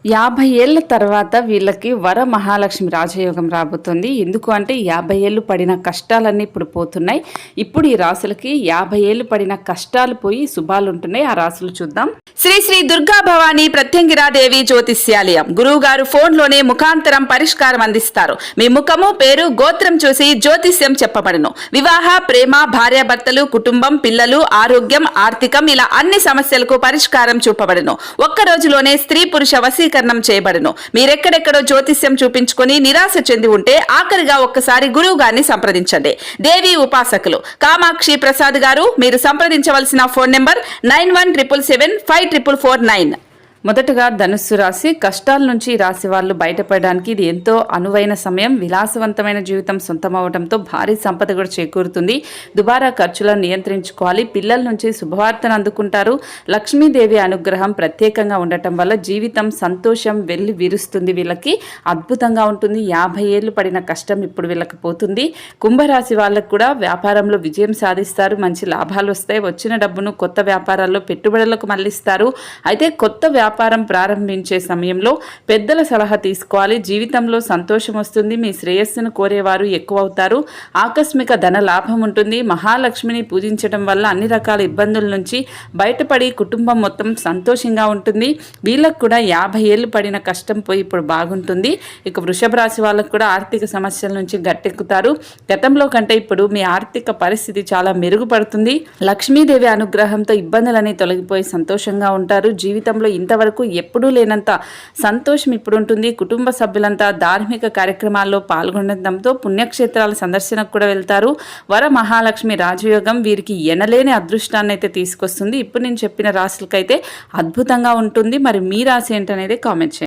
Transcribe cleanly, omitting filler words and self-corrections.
50 ఏళ్ల తర్వాత వీళ్ళకి వర మహాలక్ష్మి రాజయోగం రాబోతుంది. ఎందుకు అంటే 50 ఏళ్ళు పడిన కష్టాలన్నీ ఇప్పుడు పోతున్నాయి. ఇప్పుడు ఈ రాసులకి 50 ఏళ్ళు పడిన కష్టాలు పోయి శుభాలు ఉంటున్నాయి. ఆ రాసులు చూద్దాం. శ్రీ శ్రీ దుర్గా భవానీ ప్రత్యంగిరాదేవి జ్యోతిష్యాలయం. గురువు గారు ఫోన్లోనే ముఖాంతరం పరిష్కారం అందిస్తారు. మీ ముఖము, పేరు, గోత్రం చూసి జ్యోతిష్యం చెప్పబడును. వివాహ, ప్రేమ, భార్యాభర్తలు, కుటుంబం, పిల్లలు, ఆరోగ్యం, ఆర్థికం ఇలా అన్ని సమస్యలకు పరిష్కారం చూపబడును. ఒక్క రోజులోనే స్త్రీ పురుష వశీకరణం చేయబడును. మీరెక్కడెక్కడో జ్యోతిష్యం చూపించుకొని నిరాశ చెంది ఉంటే ఆఖరిగా ఒక్కసారి గురువు గారిని సంప్రదించండి. దేవి ఉపాసకులు కామాక్షి ప్రసాద్ గారు. మీరు సంప్రదించవలసిన ఫోన్ నెంబర్ 9177754449. మొదటగా ధనుస్సు రాశి. కష్టాల నుంచి ఈ రాశి వాళ్ళు బయటపడడానికి ఇది ఎంతో అనువైన సమయం. విలాసవంతమైన జీవితం సొంతమవడంతో భారీ సంపద కూడా చేకూరుతుంది. దుబారా ఖర్చులను నియంత్రించుకోవాలి. పిల్లల నుంచి శుభవార్తను అందుకుంటారు. లక్ష్మీదేవి అనుగ్రహం ప్రత్యేకంగా ఉండటం వల్ల జీవితం సంతోషం వెళ్ళి విరుస్తుంది. వీళ్ళకి అద్భుతంగా ఉంటుంది. 50 ఏళ్ళు పడిన కష్టం ఇప్పుడు వీళ్ళకి పోతుంది. కుంభరాశి వాళ్ళకు కూడా వ్యాపారంలో విజయం సాధిస్తారు. మంచి లాభాలు వస్తాయి. వచ్చిన డబ్బును కొత్త వ్యాపారాల్లో పెట్టుబడులకు మళ్లిస్తారు. అయితే కొత్త వ్యాపారం ప్రారంభించే సమయంలో పెద్దల సలహా తీసుకోవాలి. జీవితంలో సంతోషం వస్తుంది. మీ శ్రేయస్సును కోరేవారు ఎక్కువ అవుతారు. ఆకస్మిక ధన లాభం ఉంటుంది. మహాలక్ష్మిని పూజించడం వల్ల అన్ని రకాల ఇబ్బందుల నుంచి బయటపడి కుటుంబం మొత్తం సంతోషంగా ఉంటుంది. వీళ్ళకు కూడా 50 ఏళ్ళు పడిన కష్టం పోయి ఇప్పుడు బాగుంటుంది. ఇక వృషభ రాశి వాళ్ళకు కూడా ఆర్థిక సమస్యల నుంచి గట్టెక్కుతారు. గతంలో కంటే ఇప్పుడు మీ ఆర్థిక పరిస్థితి చాలా మెరుగుపడుతుంది. లక్ష్మీదేవి అనుగ్రహంతో ఇబ్బందులన్నీ తొలగిపోయి సంతోషంగా ఉంటారు. జీవితంలో ఇంతవరకు ఎప్పుడూ లేనంత సంతోషం ఇప్పుడు ఉంటుంది. కుటుంబ సభ్యులంతా ధార్మిక కార్యక్రమాల్లో పాల్గొనడంతో పుణ్యక్షేత్రాల సందర్శనకు కూడా వెళ్తారు. వర మహాలక్ష్మి రాజయోగం వీరికి ఎనలేని అదృష్టాన్ని అయితే తీసుకొస్తుంది. ఇప్పుడు నేను చెప్పిన రాశులకైతే అద్భుతంగా ఉంటుంది. మరి మీ రాశి ఏంటనేది కామెంట్ చేయండి.